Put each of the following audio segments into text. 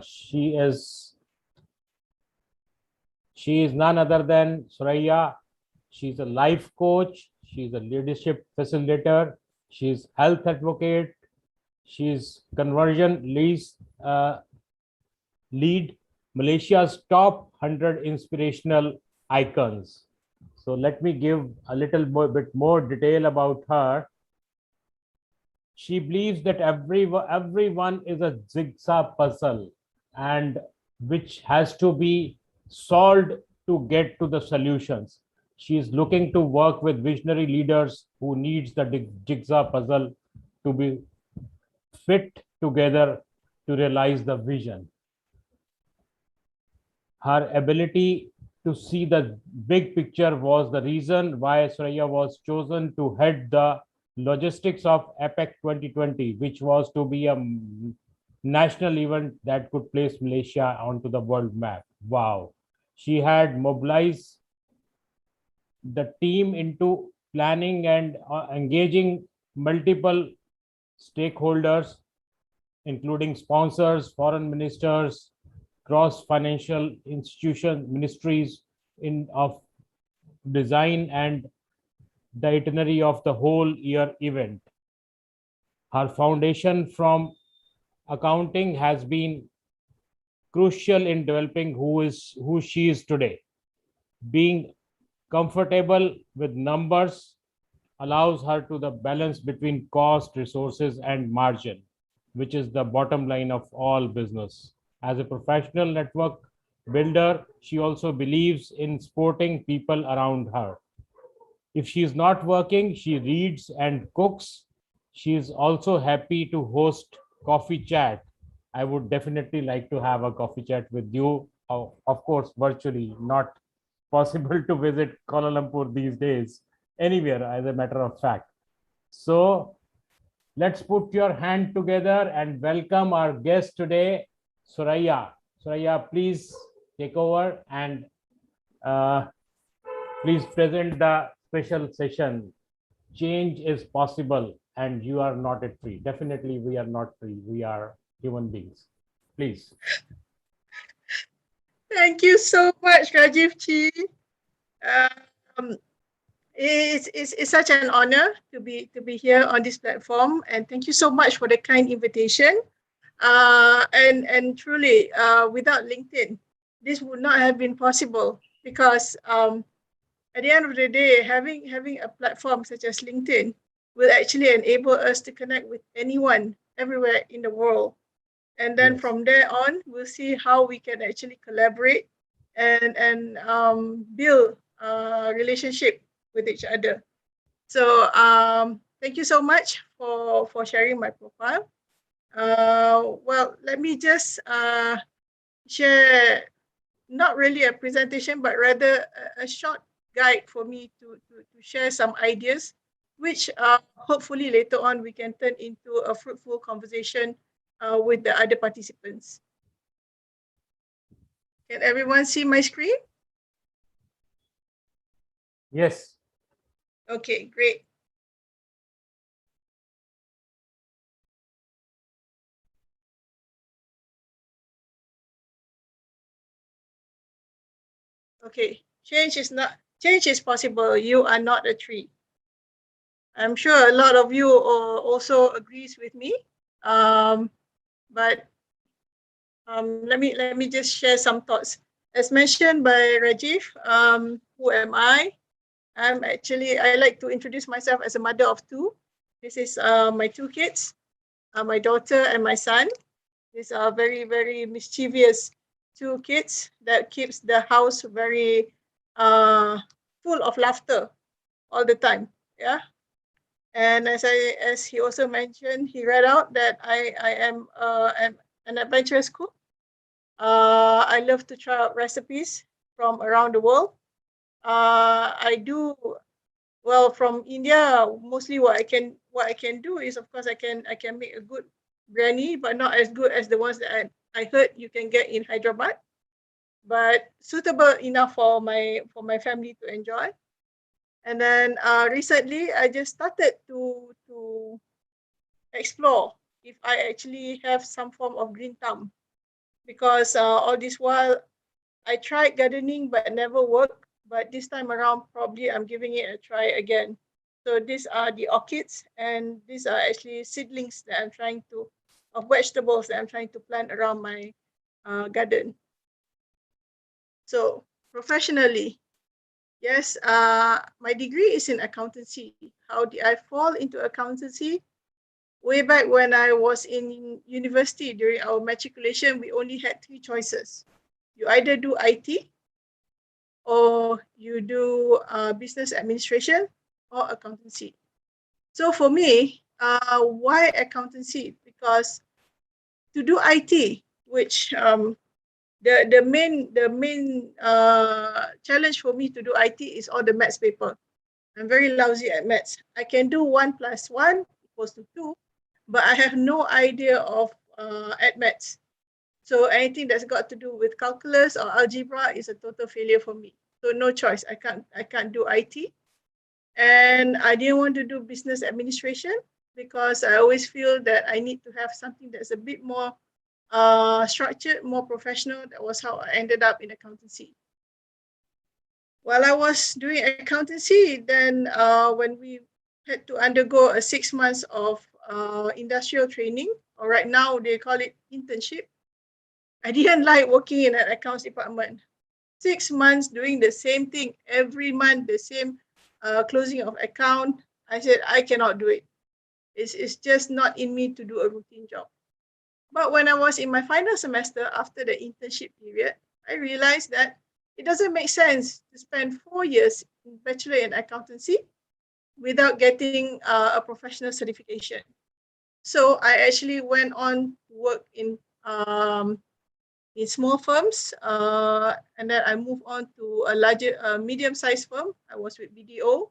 She is none other than Suraya. She's a life coach. She's a leadership facilitator. She's health advocate. She's conversion lead Malaysia's top 100 inspirational icons. So let me give a little bit more detail about her. She believes that everyone is a jigsaw puzzle, and which has to be solved to get to the solutions. She is looking to work with visionary leaders who needs the jigsaw puzzle to be fit together to realize the vision. Her ability to see the big picture was the reason why Suraya was chosen to head the logistics of APEC 2020, which was to be a national event that could place Malaysia onto the world map. Wow. She had mobilized the team into planning and engaging multiple stakeholders, including sponsors, foreign ministers, cross financial institution ministries in of design and the itinerary of the whole year event. Her foundation from accounting has been crucial in developing who she is today. Being comfortable with numbers allows her to the balance between cost, resources, and margin, which is the bottom line of all business. As a professional network builder, she also believes in supporting people around her. If she is not working, she reads and cooks. She is also happy to host coffee chat. I would definitely like to have a coffee chat with you, of course, virtually, not possible to visit Kuala Lumpur these days, anywhere, as a matter of fact. So let's put your hand together and welcome our guest today, Suraya. Suraya, please take over and please present the special session. Change is possible and you are not a tree. Definitely, we are not tree. We are human beings. Please. Thank you so much, Rajiv Chi. Um, it's such an honor to be here on this platform, and thank you so much for the kind invitation. And truly, without LinkedIn, this would not have been possible because at the end of the day, having a platform such as LinkedIn will actually enable us to connect with anyone everywhere in the world. And then from there on, we'll see how we can actually collaborate and build a relationship with each other. So thank you so much for sharing my profile. Well, let me just share not really a presentation, but rather a short guide for me to share some ideas, which hopefully later on we can turn into a fruitful conversation with the other participants. Can everyone see my screen? Yes. Okay, great. Okay, change is possible. You are not a tree. I'm sure a lot of you also agrees with me. But let me just share some thoughts. As mentioned by Rajiv, who am I? I like to introduce myself as a mother of two. This is my two kids, my daughter and my son. These are very, very mischievous two kids that keeps the house very full of laughter all the time. Yeah. And as he also mentioned, he read out that I am an adventurous cook. I love to try out recipes from around the world. I do well from India. Mostly what I can do is, of course, I can make a good biryani, but not as good as the ones that I heard you can get in Hyderabad, but suitable enough for my family to enjoy. And then recently, I just started to explore if I actually have some form of green thumb, because all this while I tried gardening but never worked. But this time around, probably I'm giving it a try again. So these are the orchids, and these are actually seedlings that I'm trying to, of vegetables that I'm trying to plant around my garden. So professionally, yes, my degree is in accountancy. How did I fall into accountancy? Way back when I was in university during our matriculation, we only had three choices. You either do IT, or you do business administration, or accountancy. So for me, why accountancy? Because to do IT, which the main challenge for me to do IT is all the maths paper. I'm very lousy at maths. I can do 1 + 1 = 2, but I have no idea of at maths. So anything that's got to do with calculus or algebra is a total failure for me. So no choice. I can't do IT. And I didn't want to do business administration because I always feel that I need to have something that's a bit more structured, more professional. That was how I ended up in accountancy. While I was doing accountancy, then when we had to undergo a 6 months of industrial training, or right now they call it internship, I didn't like working in an accounts department. 6 months doing the same thing every month, the same closing of account. I said, I cannot do it. It's just not in me to do a routine job. But when I was in my final semester after the internship period, I realized that it doesn't make sense to spend 4 years in bachelor in accountancy without getting a professional certification. So I actually went on to work in small firms, and then I moved on to a larger, medium-sized firm. I was with BDO,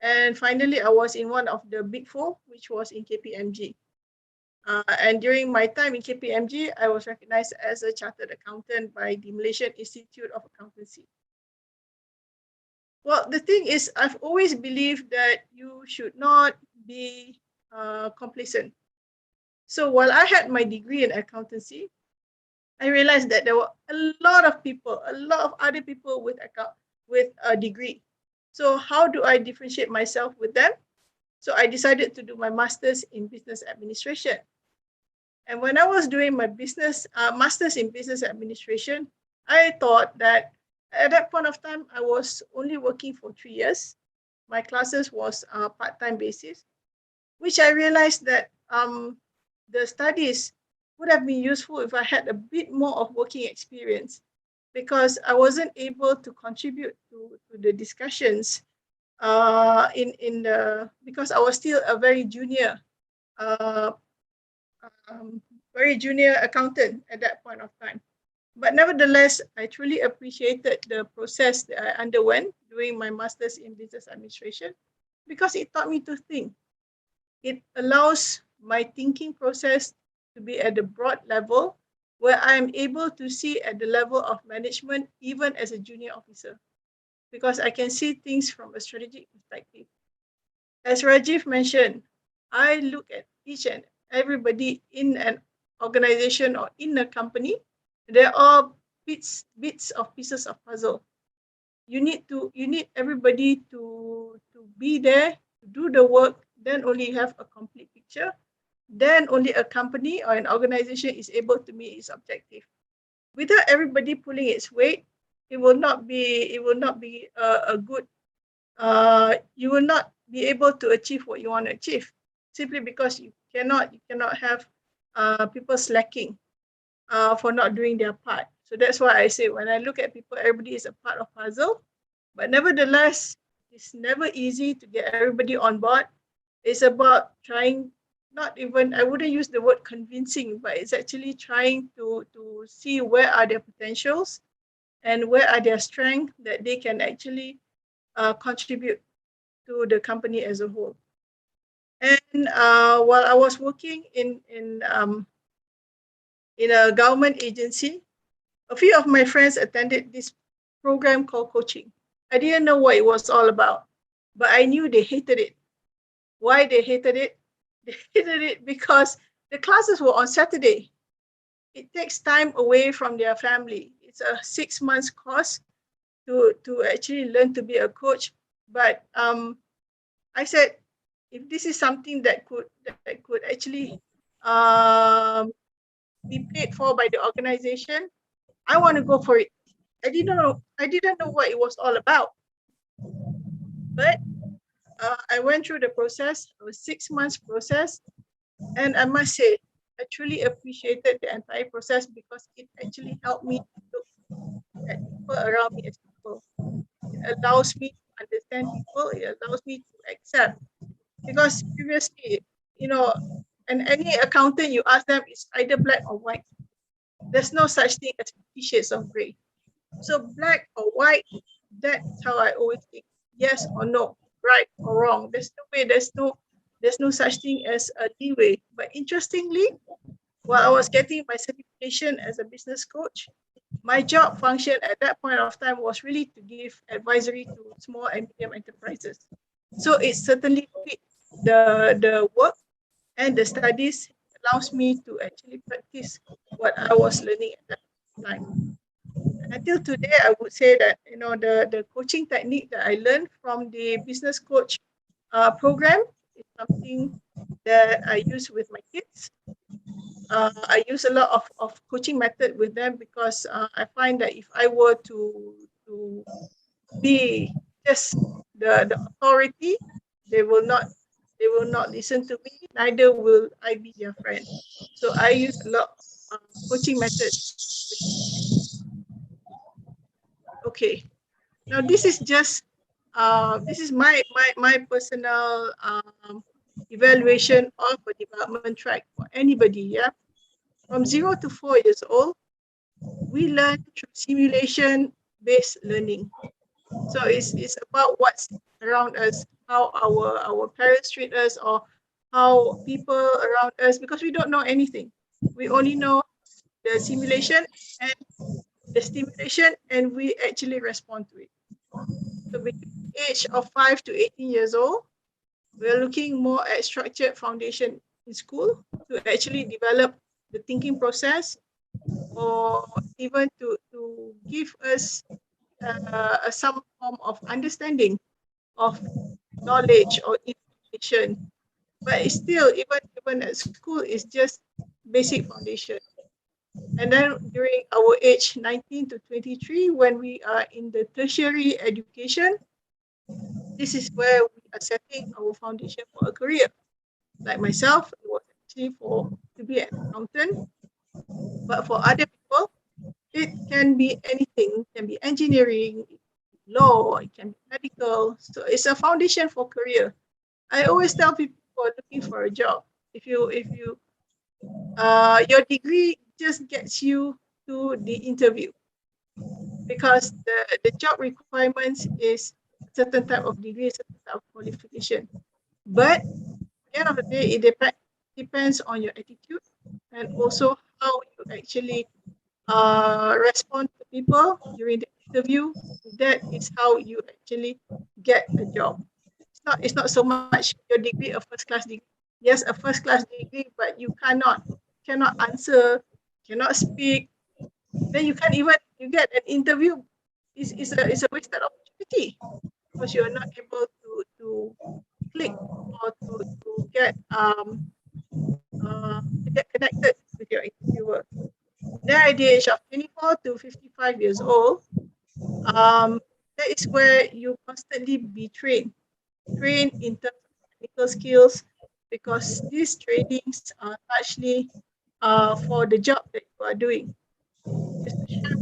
and finally I was in one of the big four, which was in KPMG. And during my time in KPMG, I was recognized as a chartered accountant by the Malaysian Institute of Accountancy. Well, the thing is, I've always believed that you should not be complacent. So while I had my degree in accountancy, I realized that there were a lot of people, a lot of other people with a degree. So how do I differentiate myself with them? So I decided to do my master's in business administration. And when I was doing my master's in business administration, I thought that at that point of time, I was only working for 3 years. My classes was part-time basis, which I realized that the studies would have been useful if I had a bit more of working experience, because I wasn't able to contribute to the discussions because I was still a uh, very junior accountant at that point of time. But nevertheless, I truly appreciated the process that I underwent doing my master's in business administration, because it taught me to think. It allows my thinking process to be at a broad level where I am able to see at the level of management, even as a junior officer, because I can see things from a strategic perspective. As Rajiv mentioned, I look at each and everybody in an organization or in a company. They're all bits of pieces of puzzle. You need everybody to be there to do the work. Then only you have a complete picture. Then only a company or an organization is able to meet its objective. Without everybody pulling its weight, it will not be a good. You will not be able to achieve what you want to achieve, simply because you cannot have people slacking for not doing their part. So that's why I say, when I look at people, everybody is a part of puzzle. But nevertheless, it's never easy to get everybody on board. It's about trying, not even, I wouldn't use the word convincing, but it's actually trying to see where are their potentials and where are their strengths that they can actually contribute to the company as a whole. And while I was working in a government agency, a few of my friends attended this program called coaching. I didn't know what it was all about, but I knew they hated it. Why they hated it? They hated it because The classes were on Saturday. It takes time away from their family. It's a 6 months course to actually learn to be a coach. But I said, if this is something that could actually be paid for by the organization, I want to go for it. I didn't know what it was all about. But I went through the process. It was 6 months process, and I must say, I truly appreciated the entire process because it actually helped me to look at people around me as people. It allows me to understand people. It allows me to accept, because previously, and any accountant you ask them, it's either black or white. There's no such thing as 50 shades of gray. So black or white, that's how I always think. Yes or no, right or wrong. There's no way, there's no such thing as a leeway. But interestingly, while I was getting my certification as a business coach, my job function at that point of time was really to give advisory to small and medium enterprises. So it certainly fit the work and the studies, allows me to actually practice what I was learning at that time. Until today, I would say that the coaching technique that I learned from the business coach program is something that I use with my kids. I use a lot of coaching method with them because I find that if I were to be just the authority, they will not listen to me. Neither will I be their friend. So I use a lot of coaching methods. Okay. Now this is just this is my personal evaluation of a development track for anybody. Yeah, from 0 to 4 years old, we learn through simulation-based learning. So it's about what's around us, how our parents treat us, or how people around us, because we don't know anything. We only know the simulation and the stimulation, and we actually respond to it. So between the age of 5 to 18 years old, we're looking more at structured foundation in school to actually develop the thinking process, or even to give us some form of understanding of knowledge or information. But it's still, even at school, it's just basic foundation. And then during our age 19 to 23, when we are in the tertiary education, this is where we are setting our foundation for a career. Like myself, it was actually to be an accountant. But for other people, it can be anything. It can be engineering, law, it can be medical. So it's a foundation for career. I always tell people who are looking for a job, if you your degree just gets you to the interview, because the job requirements is a certain type of degree, a certain type of qualification. But at the end of the day, it depends on your attitude and also how you actually respond to people during the interview. That is how you actually get a job. It's not so much your degree, a first class degree. Yes, a first class degree, but you cannot answer, cannot speak. Then you can't even get an interview. It's a wasted opportunity because you are not able to click or to get connected with your interviewer. Then at the age of 24 to 55 years old, that is where you constantly be trained in terms of technical skills, because these trainings are largely for the job that you are doing. Just to share,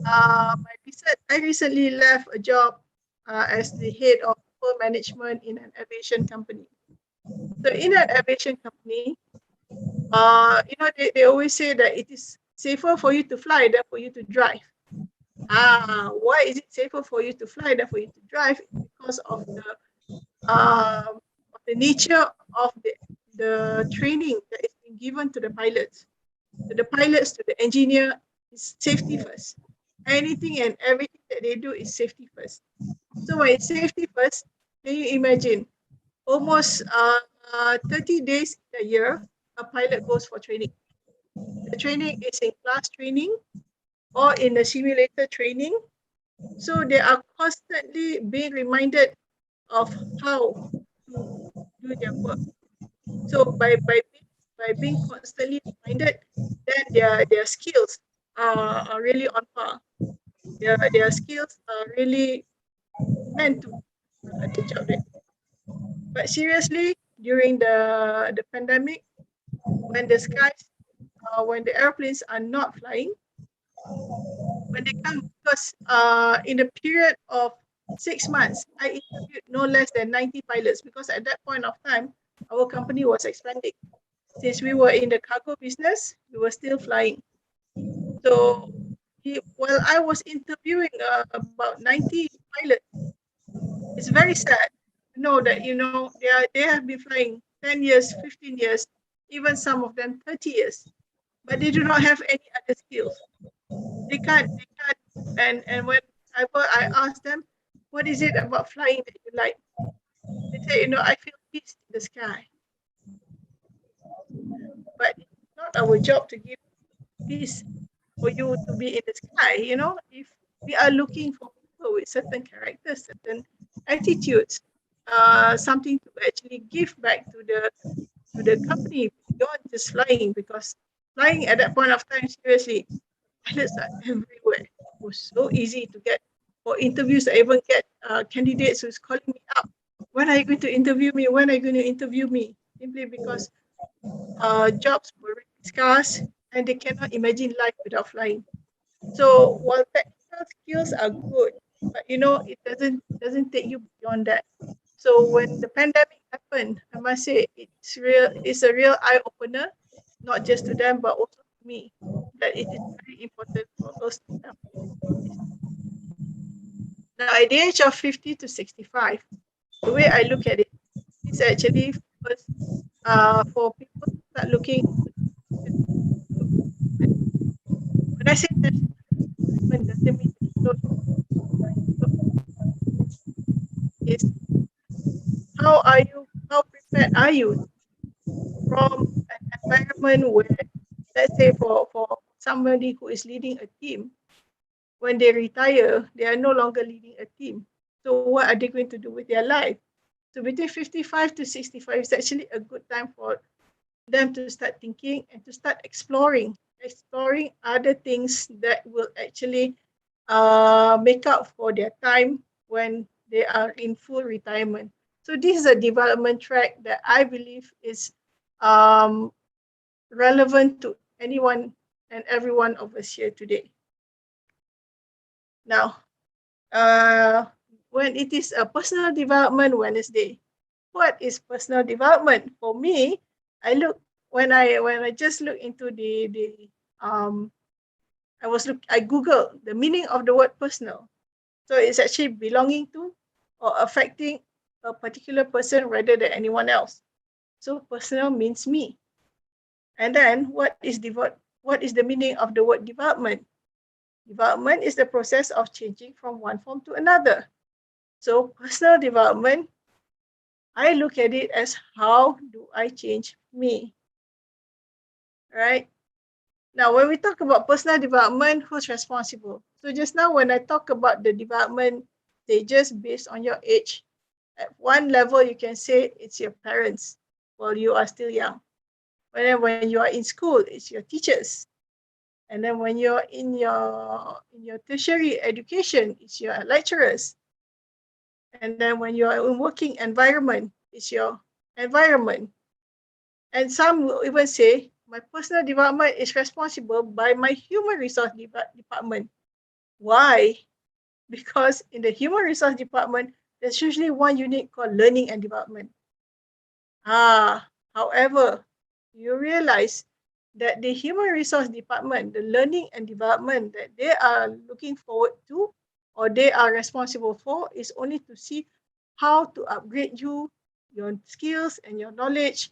I recently left a job as the head of people management in an aviation company. So in an aviation company, they always say that it is safer for you to fly than for you to drive. Why is it safer for you to fly than for you to drive? Because of the nature of the training that is being given to the pilots. To the pilots, to the engineer, is safety first. Anything and everything that they do is safety first. So when it's safety first, can you imagine almost 30 days in a year, a pilot goes for training. The training is in class training or in a simulator training. So they are constantly being reminded of how to do their work. So by being constantly reminded, then their skills are really on par. Their skills are really meant to the job. But seriously, during the pandemic, when the skies, when the airplanes are not flying, when they come, because in the period of 6 months, I interviewed no less than 90 pilots, because at that point of time, our company was expanding. Since we were in the cargo business, we were still flying. So while I was interviewing about 90 pilots, it's very sad to know that, they have been flying 10 years, 15 years, even some of them 30 years, but they do not have any other skills. They can't. And whenever I ask them, what is it about flying that you like? They say, I feel peace in the sky. But it's not our job to give peace for you to be in the sky. If we are looking for people with certain characters, certain attitudes, something to actually give back to the company beyond just flying, because flying at that point of time, seriously, pilots are everywhere. It was so easy to get for interviews. I even get candidates who's calling me up. When are you going to interview me? When are you going to interview me? Simply because jobs were really scarce and they cannot imagine life without flying. So while technical skills are good, but it doesn't take you beyond that. So when the pandemic happened, I must say it's a real eye opener, not just to them but also to me, that it is very important for us to have this. Now at the age of 50 to 65, the way I look at it is actually first for people to start looking into when I say retirement doesn't mean that is how prepared are you from an environment where, let's say, for somebody who is leading a team, when they retire, they are no longer leading a team. So what are they going to do with their life? So between 55 to 65 is actually a good time for them to start thinking and to start exploring other things that will actually make up for their time when they are in full retirement. So this is a development track that I believe is um, relevant to anyone and every one of us here today. Now, when it is a personal development Wednesday, what is personal development? For me, when I just look into I Googled the meaning of the word personal. So it's actually belonging to or affecting a particular person rather than anyone else. So personal means me. And then what is the meaning of the word development? Development is the process of changing from one form to another. So personal development, I look at it as how do I change me, right? Now, when we talk about personal development, who's responsible? So just now when I talk about the development stages based on your age, at one level you can say it's your parents while you are still young. When you are in school, it's your teachers. And then when you're in your tertiary education, it's your lecturers. And then when you're in working environment, it's your environment. And some will even say, my personal development is responsible by my human resource department. Why? Because in the human resource department, there's usually one unit called learning and development. However, you realize that the human resource department, the learning and development that they are looking forward to or they are responsible for is only to see how to upgrade you, your skills and your knowledge,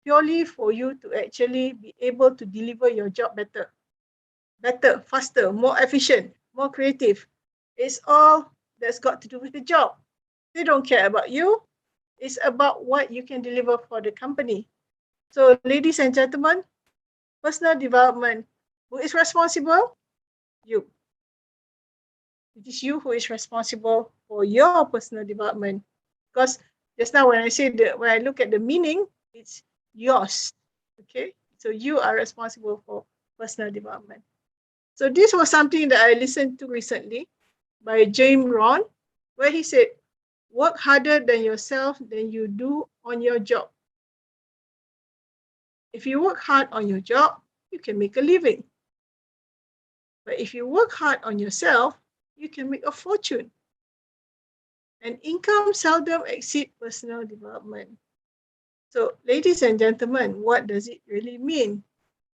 purely for you to actually be able to deliver your job better, faster, more efficient, more creative. It's all that's got to do with the job. They don't care about you. It's about what you can deliver for the company. So, ladies and gentlemen, personal development. Who is responsible? You. It is you who is responsible for your personal development. Because just now when I look at the meaning, it's yours. Okay, so you are responsible for personal development. So this was something that I listened to recently by James Ron, where he said, work harder than yourself than you do on your job. If you work hard on your job, you can make a living. But if you work hard on yourself, you can make a fortune. And income seldom exceeds personal development. So, ladies and gentlemen, what does it really mean?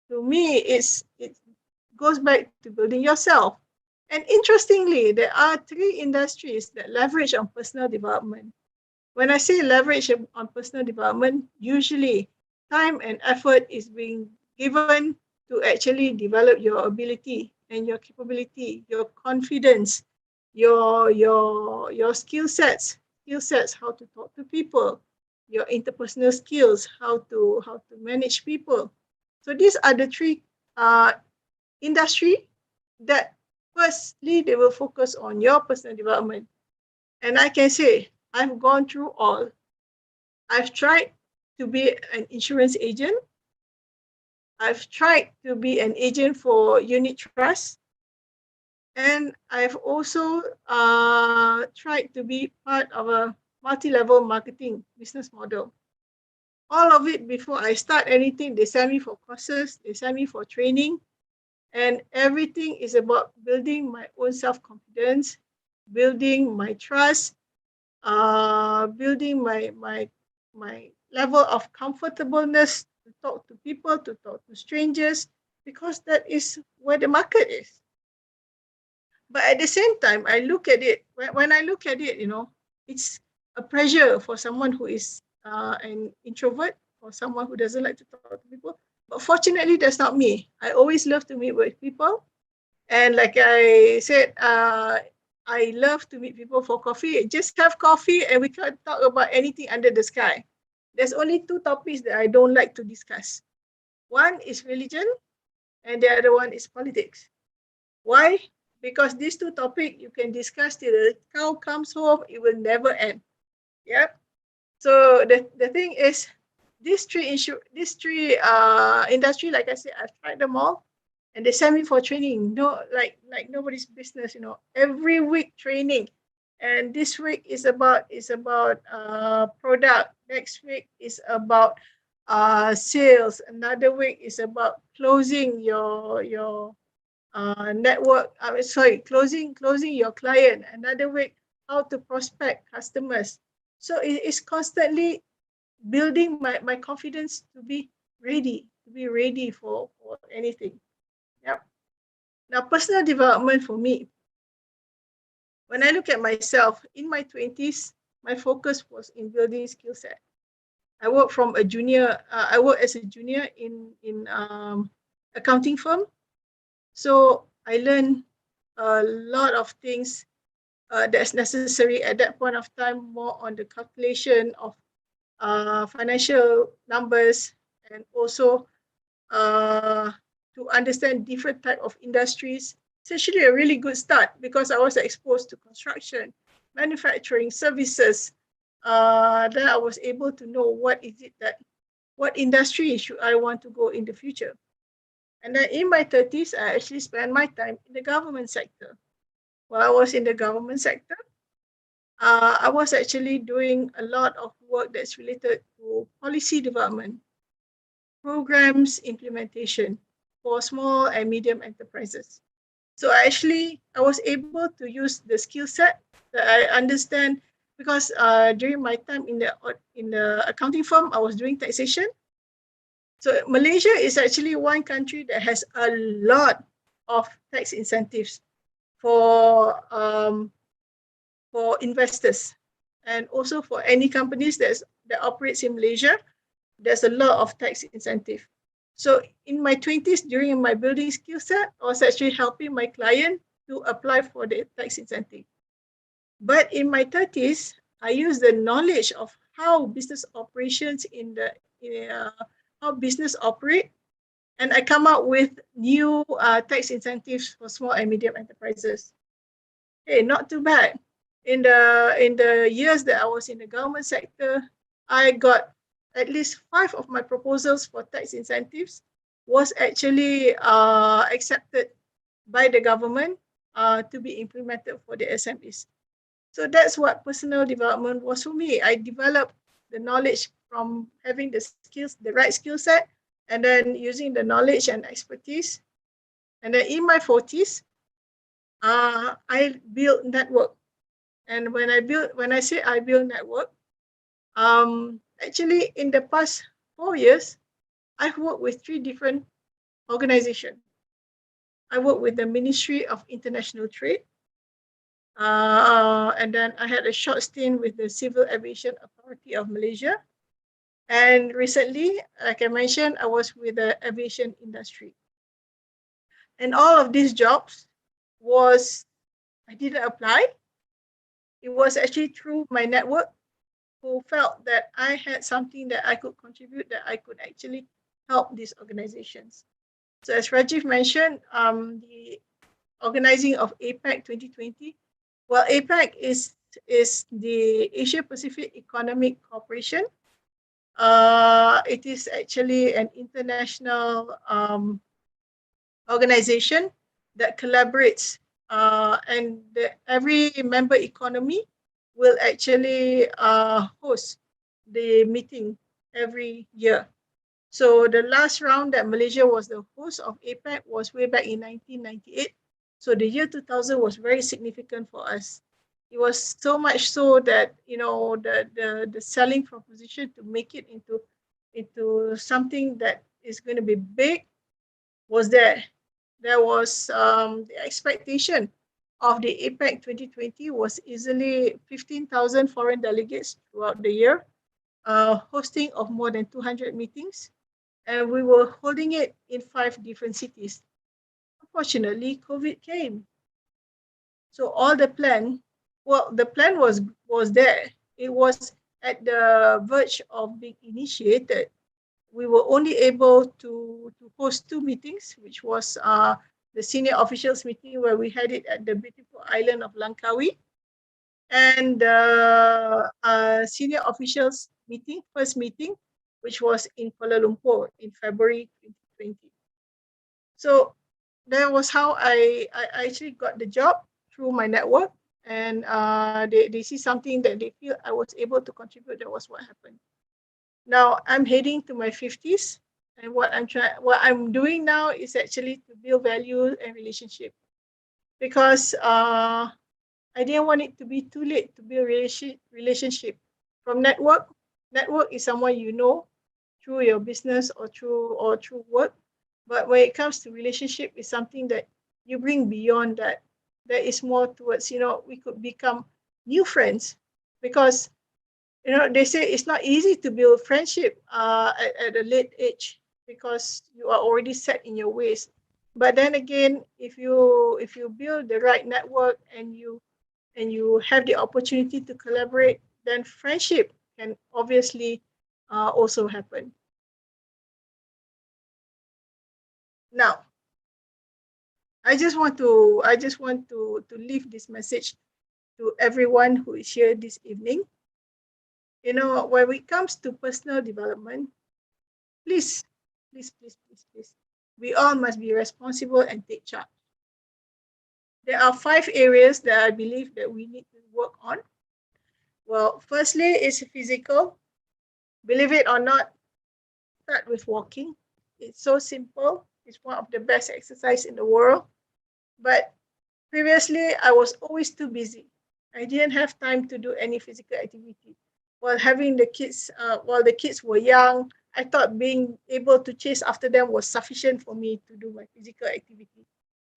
To me, it goes back to building yourself. And interestingly, there are 3 industries that leverage on personal development. When I say leverage on personal development, usually time and effort is being given to actually develop your ability and your capability, your confidence, your skill sets, how to talk to people, your interpersonal skills, how to manage people. So these are the 3 industry that firstly they will focus on your personal development. And I can say I've gone through all. I've tried to be an insurance agent. I've tried to be an agent for unit trust. And I've also tried to be part of a multi-level marketing business model. All of it, before I start anything, they send me for courses, they send me for training. And everything is about building my own self-confidence, building my trust, building my level of comfortableness to talk to people, to talk to strangers, because that is where the market is. But at the same time, I look at it, when I look at it, it's a pressure for someone who is an introvert, or someone who doesn't like to talk to people. But fortunately, that's not me. I always love to meet with people. And like I said, I love to meet people for coffee. Just have coffee and we can talk about anything under the sky. There's only 2 topics that I don't like to discuss. One is religion and the other one is politics. Why? Because these 2 topics you can discuss till the cow comes home, it will never end. Yep. So the thing is, these three industry, like I said, I've tried them all, and they send me for training. No, like nobody's business, Every week training, and this week is about product. Next week is about sales. Another week is about closing your network. Closing your client. Another week, how to prospect customers. So it is constantly building my confidence to be ready for anything. Yep. Now, personal development for me, when I look at myself in my 20s, my focus was in building skill set. I work as a junior in accounting firm. So I learned a lot of things that's necessary at that point of time, more on the calculation of financial numbers, and also to understand different type of industries. It's actually a really good start because I was exposed to construction, manufacturing, services. Then I was able to know what industry should I want to go in the future. And then in my 30s, I actually spent my time in the government sector. While I was in the government sector, I was actually doing a lot of work that's related to policy development, programs implementation for small and medium enterprises. So I was able to use the skill set that I understand, because during my time in the accounting firm, I was doing taxation. So Malaysia is actually one country that has a lot of tax incentives for investors, and also for any companies that operates in Malaysia. There's a lot of tax incentive. So in my 20s, during my building skill set, I was actually helping my client to apply for the tax incentive. But in my 30s, I used the knowledge of how business operations how business operate, and I come up with new tax incentives for small and medium enterprises. Hey, not too bad. In the years that I was in the government sector, I got at least 5 of my proposals for tax incentives was actually accepted by the government to be implemented for the SMEs. So that's what personal development was for me. I developed the knowledge from having the skills, the right skill set, and then using the knowledge and expertise. And then in my 40s, I built network. And when I say I build network, actually in the past 4 years, I've worked with 3 different organizations. I worked with the Ministry of International Trade, and then I had a short stint with the Civil Aviation Authority of Malaysia. And recently, like I mentioned, I was with the aviation industry. And all of these jobs I didn't apply. It was actually through my network who felt that I had something that I could contribute, that I could actually help these organizations. So as Rajiv mentioned, the organizing of APEC 2020. Well, APEC is the Asia Pacific Economic Cooperation. It is actually an international organization that collaborates, and every member economy will actually host the meeting every year. So the last round that Malaysia was the host of APEC was way back in 1998. So the year 2000 was very significant for us. It was so much so that the selling proposition to make it into something that is going to be big was there. There was the expectation of the APEC 2020 was easily 15,000 foreign delegates throughout the year, hosting of more than 200 meetings, and we were holding it in 5 different cities. Unfortunately, COVID came. So all the plan, the plan was there. It was at the verge of being initiated. We were only able to host 2 meetings, which was the senior officials meeting where we had it at the beautiful island of Langkawi, and the senior officials meeting, first meeting, which was in Kuala Lumpur in February 2020. So that was how I actually got the job through my network, and they see something that they feel I was able to contribute. That was what happened. Now I'm heading to my 50s, and what I'm doing now is actually to build value and relationship, because I didn't want it to be too late to build relationship. From network is someone you know through your business or through work. But when it comes to relationship, it's something that you bring beyond that. That is more towards, we could become new friends, because they say it's not easy to build friendship at a late age, because you are already set in your ways. But then again, if you build the right network and you have the opportunity to collaborate, then friendship can obviously also happen. Now, I just want to leave this message to everyone who is here this evening. When it comes to personal development, please, we all must be responsible and take charge. There are 5 areas that I believe that we need to work on. Well, firstly, is physical. Believe it or not, start with walking. It's so simple. It's one of the best exercise in the world. But previously, I was always too busy. I didn't have time to do any physical activity. While the kids were young, I thought being able to chase after them was sufficient for me to do my physical activity.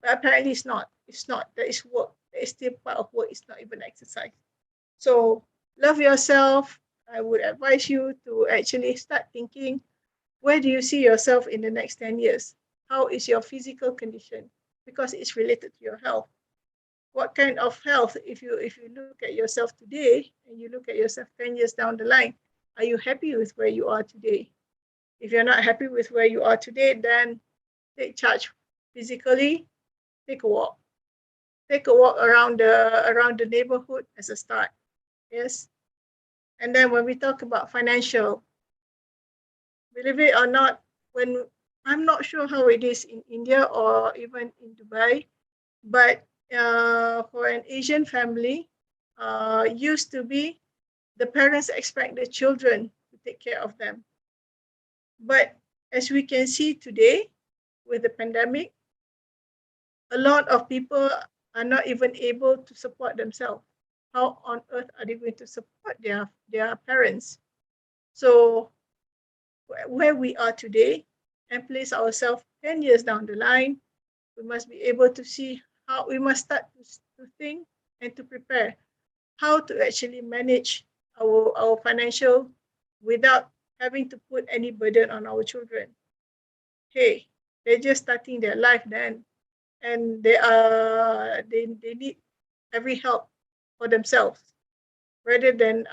But apparently it's not. It's not. That is work. That is still part of work. It's not even exercise. So love yourself. I would advise you to actually start thinking, where do you see yourself in the next 10 years? How is your physical condition? Because it's related to your health. What kind of health, if you look at yourself today and you look at yourself 10 years down the line, are you happy with where you are today? If you're not happy with where you are today, then take charge physically, take a walk. Take a walk around the neighborhood as a start. Yes. And then when we talk about financial, believe it or not, when I'm not sure how it is in India or even in Dubai, but for an Asian family, used to be the parents expect the children to take care of them. But as we can see today with the pandemic, a lot of people are not even able to support themselves. How on earth are they going to support their parents? So where we are today and place ourselves 10 years down the line, we must be able to see how we must start to think and to prepare how to actually manage our financial without having to put any burden on our children. Hey, they're just starting their life then, and they need every help for themselves rather than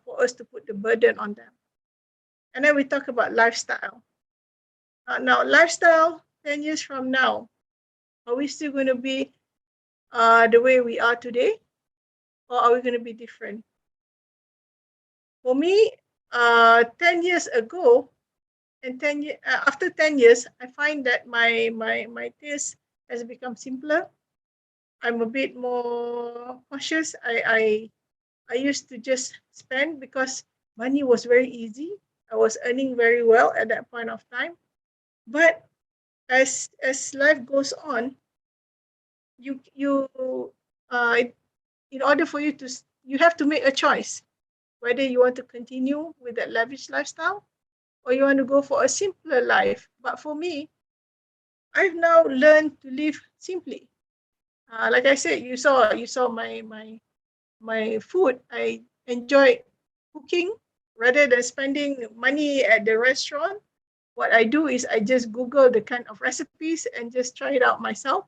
for us to put the burden on them. And then we talk about lifestyle. Now, lifestyle 10 years from now, are we still going to be the way we are today, or are we going to be different? For me, 10 years ago, and after 10 years, I find that my taste has become simpler. I'm a bit more cautious. I used to just spend because money was very easy. I was earning very well at that point of time. But as life goes on, you uh, in order for you to you have to make a choice whether you want to continue with that lavish lifestyle or you want to go for a simpler life. But for me, I've now learned to live simply. Like I said, you saw my food. I enjoy cooking rather than spending money at the restaurant. What I do is I just Google the kind of recipes and just try it out myself.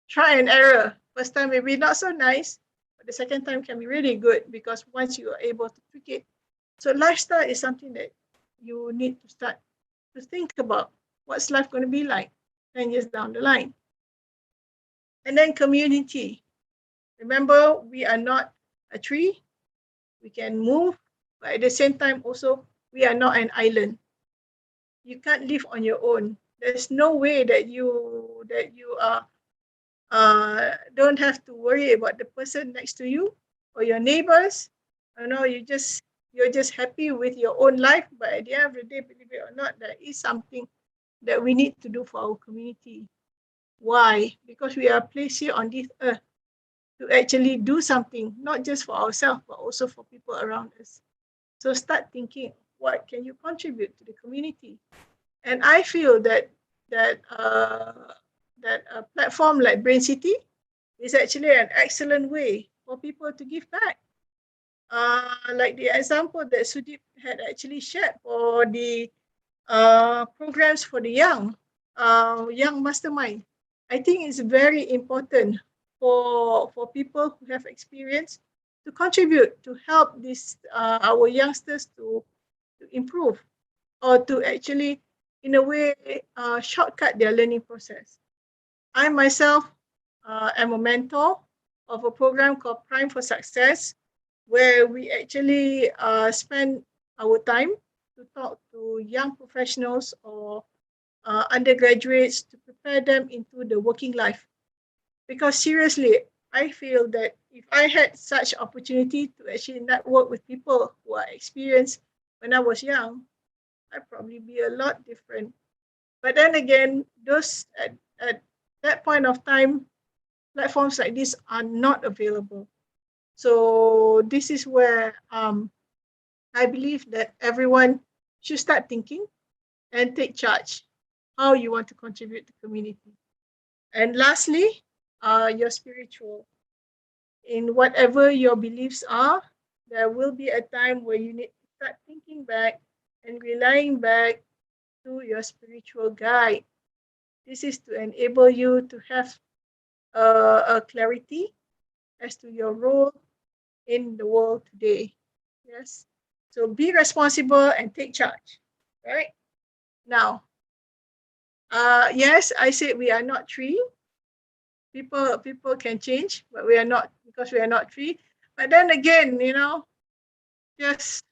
Try and error. First time maybe not so nice, but the second time can be really good because once you are able to tweak it. So lifestyle is something that you need to start to think about. What's life going to be like 10 years down the line? And then community. Remember, we are not a tree. We can move, but at the same time also, we are not an island. You can't live on your own. There's no way that you are don't have to worry about the person next to you or your neighbors. You know, you're just happy with your own life, but at the end of the day, believe it or not, there is something that we need to do for our community. Why? Because we are placed here on this earth to actually do something, not just for ourselves, but also for people around us. So start thinking, what can you contribute to the community? And I feel that a platform like Brainciti is actually an excellent way for people to give back. Like the example that Sudip had actually shared for the programs for the young mastermind. I think it's very important for people who have experience to contribute to help this our youngsters to improve or to actually, in a way, shortcut their learning process. I myself am a mentor of a program called Prime for Success, where we actually spend our time to talk to young professionals or undergraduates to prepare them into the working life. Because seriously, I feel that if I had such opportunity to actually network with people who are experienced when I was young, I'd probably be a lot different. But then again, those at that point of time, platforms like this are not available. So this is where I believe that everyone should start thinking and take charge how you want to contribute to community. And lastly, your spiritual. In whatever your beliefs are, there will be a time where you need to start thinking back and relying back to your spiritual guide. This is to enable you to have a clarity as to your role in the world today. Yes. So be responsible and take charge. Right? Now, yes, I said we are not tree. People can change, but we are not, because we are not tree. But then again, just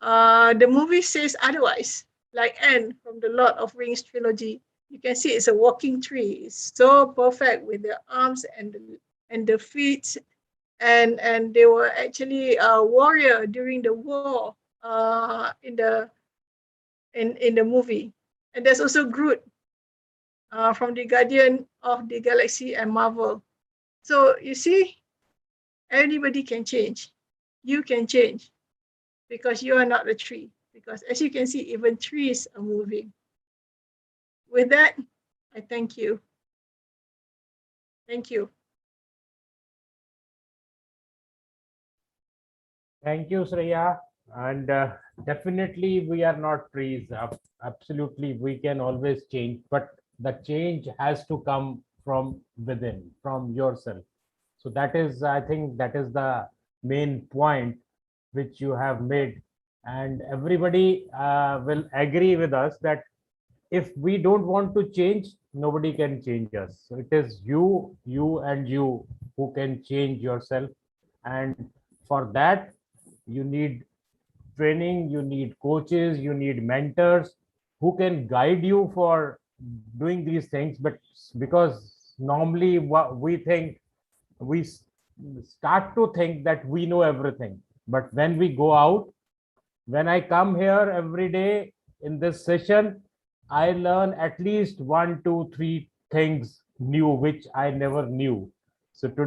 the movie says otherwise. Like Anne from the Lord of Rings trilogy, you can see it's a walking tree. It's so perfect with the arms and the feet, and they were actually a warrior during the war in the movie. And there's also Groot from the Guardian of the Galaxy and Marvel. So you see, anybody can change. You can change because you are not a tree. Because as you can see, even trees are moving. With that, I thank you. Thank you. Thank you, Suraya. And definitely, we are not trees. Absolutely, we can always change, but the change has to come from within, from yourself. So that is, I think, that is the main point which you have made, and everybody will agree with us that if we don't want to change, nobody can change us. So it is you and you who can change yourself, and for that you need training, you need coaches, you need mentors who can guide you for doing these things. But because normally what we think, we start to think that we know everything, but when we go out, when I come here every day in this session, I learn at least one, two, three things new which I never knew. So today